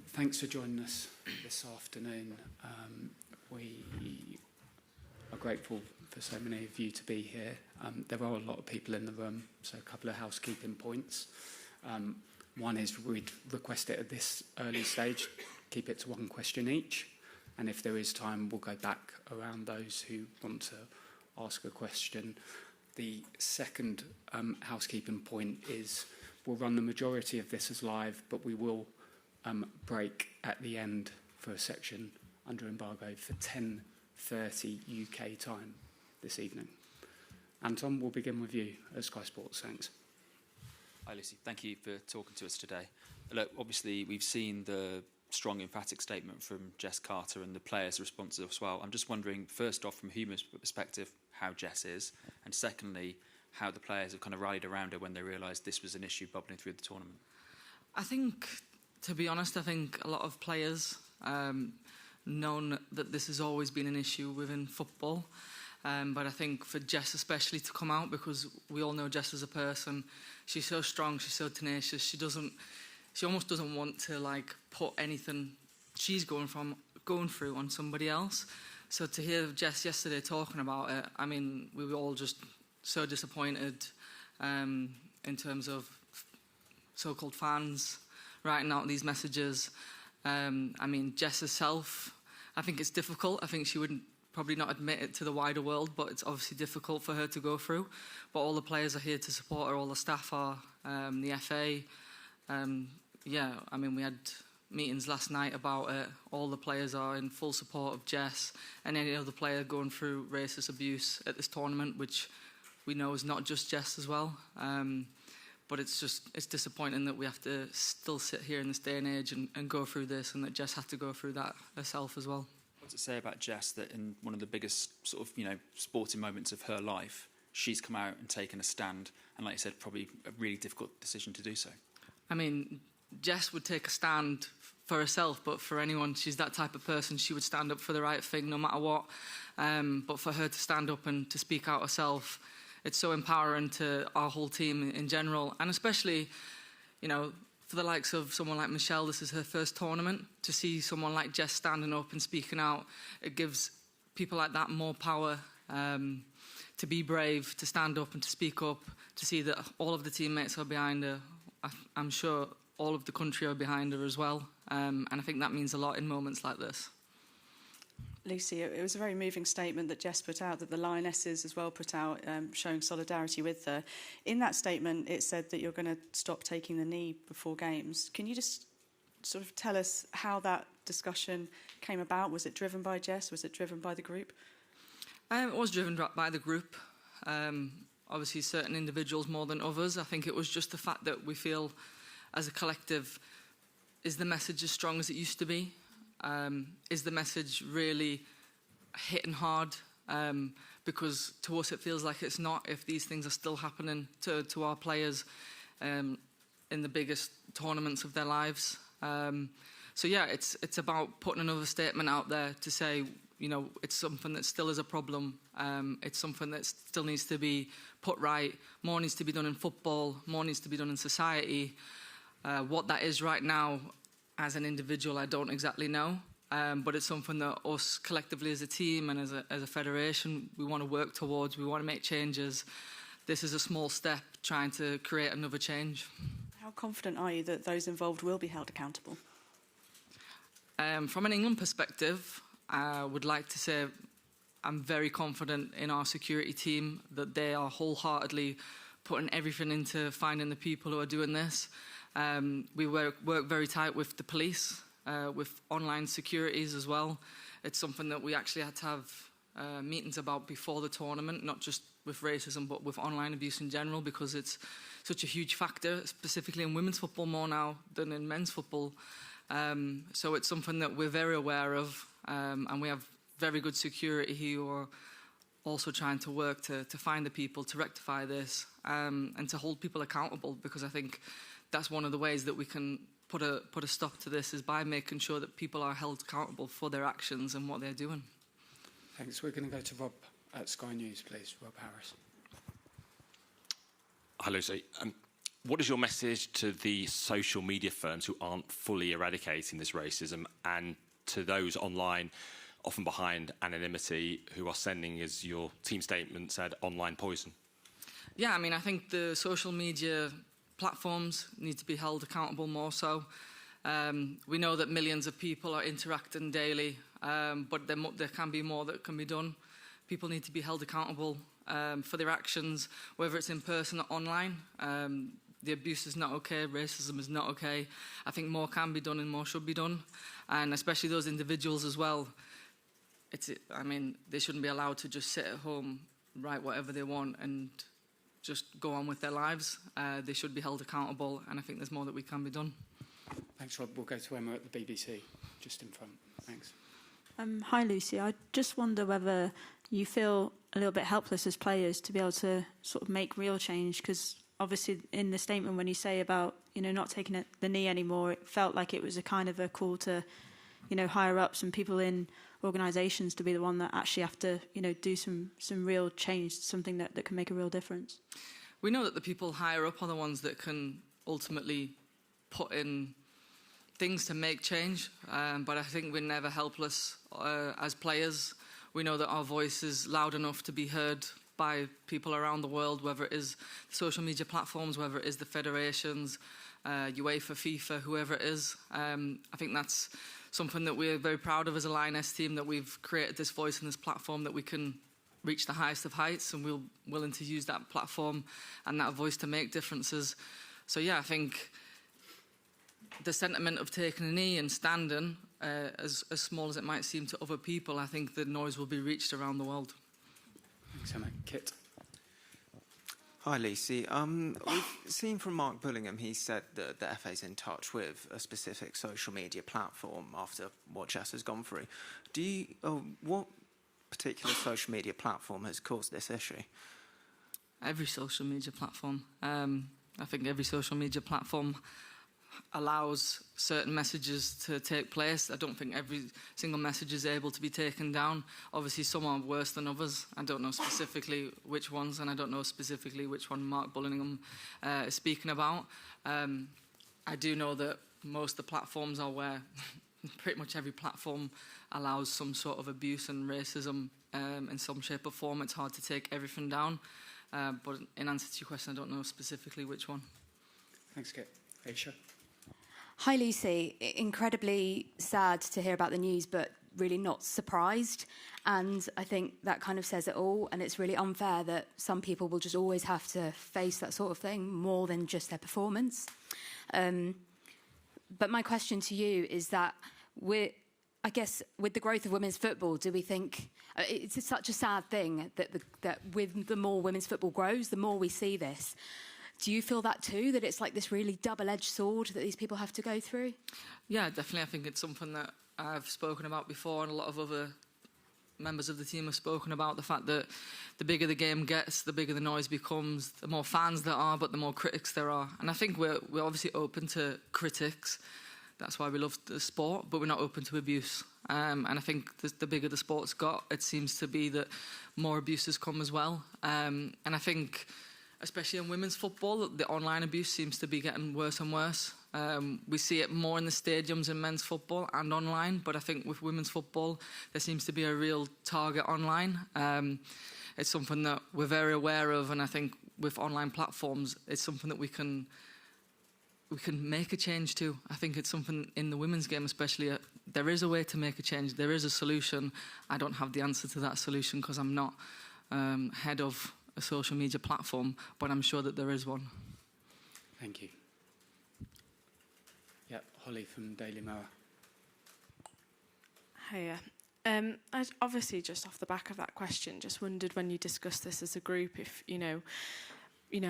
Thanks for joining us this afternoon. We are grateful for so many of you to be here. There are a lot of people in the room, so a couple of housekeeping points. One is we'd request it at this early stage, keep it to one question each, and if there is time, we'll go back around those who want to ask a question. The second housekeeping point is we'll run the majority of this as live, but we will break at the end for a section under embargo for 10:30 UK time this evening. Anton, we'll begin with you at Sky Sports. Thanks. Hi, Lucy. Thank you for talking to us today. Look, obviously, we've seen the strong, emphatic statement from Jess Carter and the players' responses as well. I'm just wondering, first off, from a human perspective, how Jess is, and secondly, how the players have kind of rallied around her when they realised this was an issue bubbling through the tournament. I think, to be honest, I think a lot of players known that this has always been an issue within football. But I think for Jess especially to come out, because we all know Jess as a person, she's so strong, she's so tenacious, she almost doesn't want to put anything she's going through on somebody else. So to hear Jess yesterday talking about it, I mean, we were all just so disappointed in terms of so-called fans writing out these messages. I mean, Jess herself, I think it's difficult. I think she wouldn't probably not admit it to the wider world, but it's obviously difficult for her to go through. But all the players are here to support her, all the staff are, the FA. I mean, we had meetings last night about it. All the players are in full support of Jess and any other player going through racist abuse at this tournament, which we know is not just Jess as well. But it's disappointing that we have to still sit here in this day and age and go through this, and that Jess had to go through that herself as well. What's it say about Jess that in one of the biggest sort of, sporting moments of her life, she's come out and taken a stand, and like you said, probably a really difficult decision to do so? I mean, Jess would take a stand for herself, but for anyone, she's that type of person. She would stand up for the right thing no matter what. But for her to stand up and to speak out herself, it's so empowering to our whole team in general, and especially, for the likes of someone like Michelle, this is her first tournament. To see someone like Jess standing up and speaking out, it gives people like that more power to be brave, to stand up and to speak up, to see that all of the teammates are behind her. I'm sure all of the country are behind her as well, and I think that means a lot in moments like this. Lucy, it was a very moving statement that Jess put out, that the Lionesses as well put out, showing solidarity with her. In that statement, it said that you're going to stop taking the knee before games. Can you just sort of tell us how that discussion came about? Was it driven by Jess? Was it driven by the group? It was driven by the group. Obviously, certain individuals more than others. I think it was just the fact that we feel, as a collective, is the message as strong as it used to be? Is the message really hitting hard? Because to us it feels like it's not, if these things are still happening to our players in the biggest tournaments of their lives. It's about putting another statement out there to say, it's something that still is a problem. It's something that still needs to be put right. More needs to be done in football, more needs to be done in society. What that is right now, as an individual, I don't exactly know, but it's something that us collectively as a team and as a federation, we want to work towards. We want to make changes. This is a small step trying to create another change. How confident are you that those involved will be held accountable? From an England perspective, I would like to say I'm very confident in our security team, that they are wholeheartedly putting everything into finding the people who are doing this. We work very tight with the police, with online securities as well. It's something that we actually had to have meetings about before the tournament, not just with racism, but with online abuse in general, because it's such a huge factor, specifically in women's football more now than in men's football. So it's something that we're very aware of, and we have very good security who are also trying to work to find the people, to rectify this, and to hold people accountable, because I think that's one of the ways that we can put a stop to this, is by making sure that people are held accountable for their actions and what they're doing. Thanks. We're going to go to Rob at Sky News, please. Rob Harris. Hi, Lucy. What is your message to the social media firms who aren't fully eradicating this racism, and to those online, often behind anonymity, who are sending, as your team statement said, online poison? Yeah, I mean, I think the social media platforms need to be held accountable more so. We know that millions of people are interacting daily, but there can be more that can be done. People need to be held accountable for their actions, whether it's in person or online. The abuse is not okay, racism is not okay. I think more can be done and more should be done. And especially those individuals as well. They shouldn't be allowed to just sit at home, write whatever they want and just go on with their lives. They should be held accountable, and I think there's more that we can be done. Thanks, Rob. We'll go to Emma at the BBC, just in front. Thanks. Hi, Lucy. I just wonder whether you feel a little bit helpless as players to be able to sort of make real change, because obviously in the statement when you say about, not taking the knee anymore, it felt like it was a kind of a call to, higher ups and people in organisations to be the one that actually have to, do some real change, something that can make a real difference. We know that the people higher up are the ones that can ultimately put in things to make change, but I think we're never helpless as players. We know that our voice is loud enough to be heard by people around the world, whether it is social media platforms, whether it is the federations, UEFA, FIFA, whoever it is. I think that's something that we're very proud of as a Lioness team, that we've created this voice and this platform that we can reach the highest of heights, and we're willing to use that platform and that voice to make differences. So yeah, I think the sentiment of taking a knee and standing, as small as it might seem to other people, I think the noise will be reached around the world. Thanks, Emma. Kit. Hi, Lucy. We've seen from Mark Bullingham, he said that the FA's in touch with a specific social media platform after what Jess has gone through. What particular social media platform has caused this issue? Every social media platform. I think every social media platform allows certain messages to take place. I don't think every single message is able to be taken down. Obviously, some are worse than others. I don't know specifically which ones, and I don't know specifically which one Mark Bullingham is speaking about. I do know that most of the platforms are where pretty much every platform allows some sort of abuse and racism in some shape or form. It's hard to take everything down. But in answer to your question, I don't know specifically which one. Thanks, Kit. Aisha. Hi, Lucy. Incredibly sad to hear about the news, but really not surprised. And I think that kind of says it all. And it's really unfair that some people will just always have to face that sort of thing more than just their performance. But my question to you is that I guess with the growth of women's football, do we think it's such a sad thing that with the more women's football grows, the more we see this? Do you feel that too, that it's like this really double-edged sword that these people have to go through? Yeah, definitely. I think it's something that I've spoken about before, and a lot of other members of the team have spoken about, the fact that the bigger the game gets, the bigger the noise becomes, the more fans there are, but the more critics there are. And I think we're obviously open to critics. That's why we love the sport, but we're not open to abuse. And I think the bigger the sport's got, it seems to be that more abuses come as well. And I think, especially in women's football, the online abuse seems to be getting worse and worse. We see it more in the stadiums in men's football and online, but I think with women's football, there seems to be a real target online. It's something that we're very aware of, and I think with online platforms, it's something that we can make a change to. I think it's something in the women's game especially, there is a way to make a change, there is a solution. I don't have the answer to that solution because I'm not head of a social media platform, but I'm sure that there is one. Thank you. Yep, Holly from Daily Mirror. Hiya. I obviously, just off the back of that question, just wondered when you discussed this as a group, if you know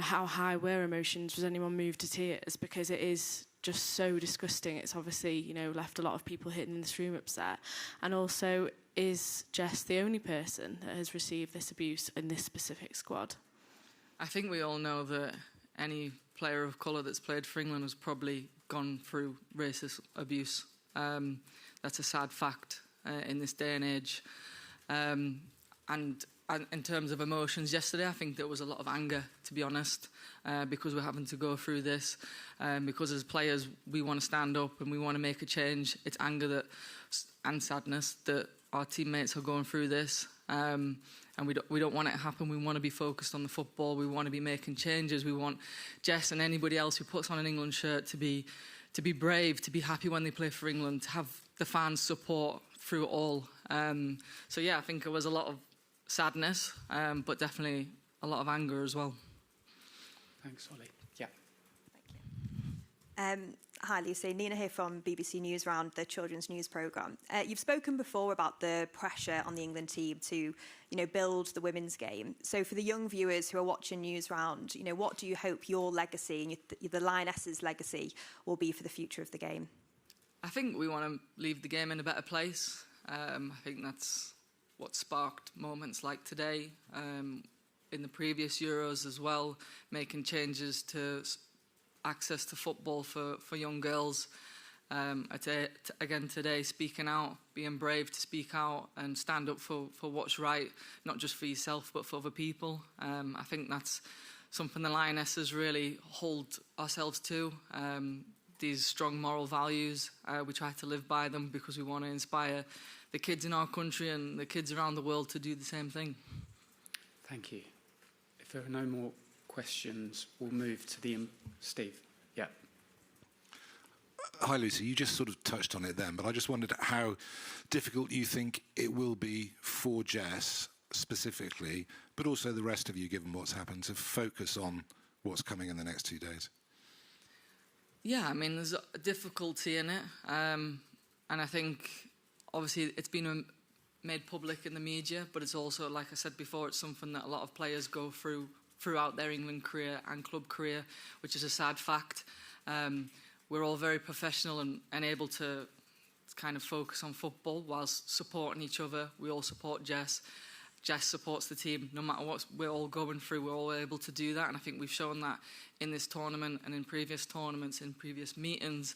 how high were emotions? Was anyone moved to tears? Because it is just so disgusting. It's obviously left a lot of people hitting in this room upset, and also, is Jess the only person that has received this abuse in this specific squad? I think we all know that any player of colour that's played for England has probably gone through racist abuse. That's a sad fact in this day and age. And in terms of emotions yesterday, I think there was a lot of anger, to be honest, because we're having to go through this. Because as players, we want to stand up and we want to make a change. It's anger and sadness that our teammates are going through this. And we don't want it to happen. We want to be focused on the football. We want to be making changes. We want Jess and anybody else who puts on an England shirt to be brave, to be happy when they play for England, to have the fans' support through it all. So yeah, I think there was a lot of sadness, but definitely a lot of anger as well. Thanks, Ollie. Yeah. Thank you. Hi, Lucy. Nina here from BBC News Round, the children's news programme. You've spoken before about the pressure on the England team to, build the women's game. So for the young viewers who are watching News Round, what do you hope your legacy and the Lionesses' legacy will be for the future of the game? I think we want to leave the game in a better place. I think that's what sparked moments like today, in the previous Euros as well, making changes to access to football for young girls. Again today, speaking out, being brave to speak out and stand up for what's right, not just for yourself but for other people. I think that's something the Lionesses really hold ourselves to. These strong moral values, we try to live by them because we want to inspire the kids in our country and the kids around the world to do the same thing. Thank you. If there are no more questions, we'll move to Steve. Yeah. Hi, Lucy. You just sort of touched on it then, but I just wondered how difficult you think it will be for Jess specifically, but also the rest of you, given what's happened, to focus on what's coming in the next 2 days. Yeah, I mean, there's a difficulty in it. And I think, obviously, it's been made public in the media, but it's also, like I said before, it's something that a lot of players go through throughout their England career and club career, which is a sad fact. We're all very professional and able to kind of focus on football whilst supporting each other. We all support Jess. Jess supports the team. No matter what we're all going through, we're all able to do that. And I think we've shown that in this tournament and in previous tournaments, in previous meetings,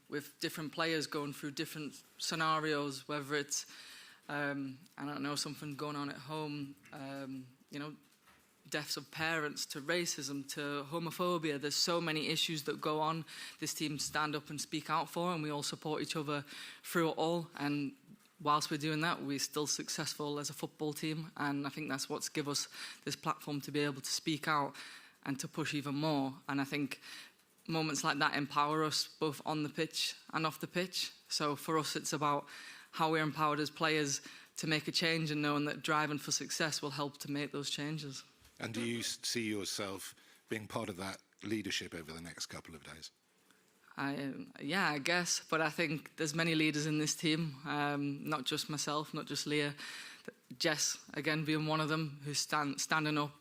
with different players going through different scenarios, whether it's, I don't know, something going on at home, deaths of parents, to racism, to homophobia. There's so many issues that go on. This team stand up and speak out for, and we all support each other through it all. And whilst we're doing that, we're still successful as a football team. And I think that's what's give us this platform to be able to speak out and to push even more. And I think moments like that empower us both on the pitch and off the pitch. So for us, it's about how we're empowered as players to make a change, and knowing that driving for success will help to make those changes. And do you see yourself being part of that leadership over the next couple of days? Yeah, I guess. But I think there's many leaders in this team, not just myself, not just Leah. Jess, again, being one of them, who's standing up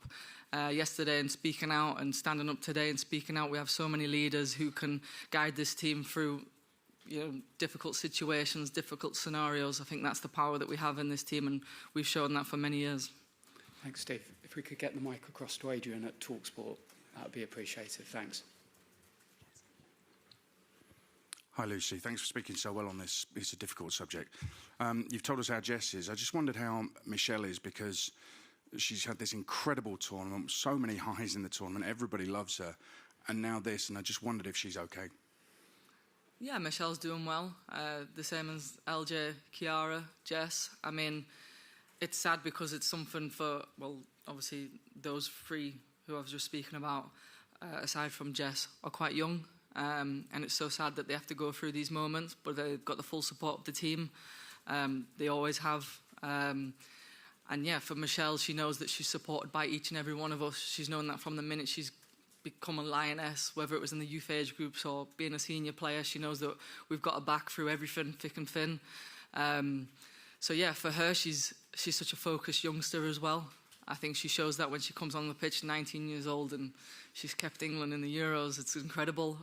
yesterday and speaking out, and standing up today and speaking out. We have so many leaders who can guide this team through difficult situations, difficult scenarios. I think that's the power that we have in this team, and we've shown that for many years. Thanks, Steve. If we could get the mic across to Adrian at TalkSport, that would be appreciated. Thanks. Hi, Lucy. Thanks for speaking so well on this. It's a difficult subject. You've told us how Jess is. I just wondered how Michelle is, because she's had this incredible tournament, so many highs in the tournament. Everybody loves her. And now this, and I just wondered if she's okay. Yeah, Michelle's doing well. The same as LJ, Kiara, Jess. I mean, it's sad because it's something for, well, obviously those three who I was just speaking about, aside from Jess, are quite young. And it's so sad that they have to go through these moments, but they've got the full support of the team. They always have. And yeah, for Michelle, she knows that she's supported by each and every one of us. She's known that from the minute she's become a Lioness, whether it was in the youth age groups or being a senior player. She knows that we've got her back through everything, thick and thin. So yeah, for her, she's such a focused youngster as well. I think she shows that when she comes on the pitch, 19 years old, and she's kept England in the Euros. It's incredible.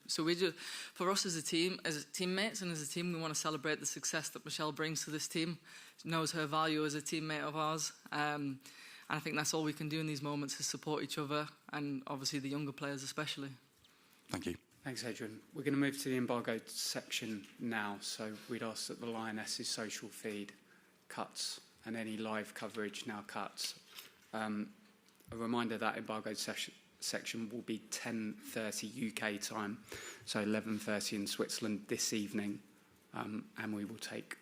So we just, for us as a team, as teammates and as a team, we want to celebrate the success that Michelle brings to this team. She knows her value as a teammate of ours. And I think that's all we can do in these moments, is support each other, and obviously the younger players especially. Thank you. Thanks, Adrian. We're going to move to the embargoed section now, so we'd ask that the Lionesses social feed cuts and any live coverage now cut. A reminder that embargoed section will be 10:30 UK time, so 11:30 in Switzerland this evening, and we will take